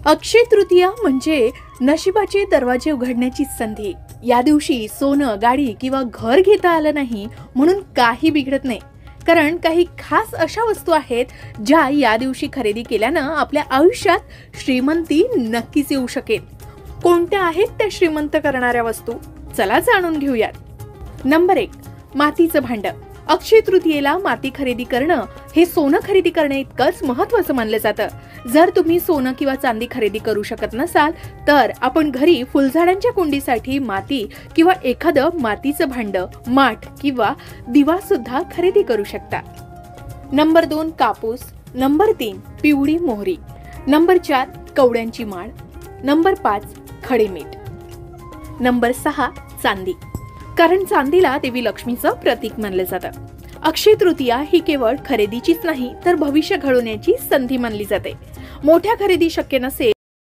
अक्षय तृतीया म्हणजे नशिबाचे दरवाजे उघडण्याची संधी। या दिवशी सोनं, गाडी किंवा घर घेता आलं नाही म्हणून काही बिघडत नाही, कारण काही खास अशा वस्तू आहेत ज्या या दिवशी खरेदी केल्यानं आपल्या आयुष्यात श्रीमंती नक्कीच येऊ शकेल। कोणत्या आहेत त्या श्रीमंत करणाऱ्या वस्तू, चला जाणून घेऊयात। नंबर 1, मातीचं भांड। अक्षय तृतीयेला माती खरेदी करणं हे सोनं खरेदी करणे इतकंच महत्त्वाचं मानलं जातं। जर तुम्ही सोनं किंवा चांदी खरेदी करू शकत नसाल तर आपण घरी फुलझाडांच्या कुंडीसाठी माती किंवा एखादं मातीचं भांड, माठ किंवा दिवा सुद्धा खरेदी करू शकता। नंबर 2, कापूस। नंबर 3, पिवळी मोहरी। नंबर 4, कवड्यांची माळ। नंबर 5, खडे मीठ। नंबर 6, चांदी, कारण चांदीला देवी लक्ष्मीचं प्रतीक मानलं जातं। अक्षय तृतीया ही केवळ खरेदीचीच नाही तर भविष्य घडवण्याची संधी मानली जाते। मोठ्या खरेदी शक्य नसेल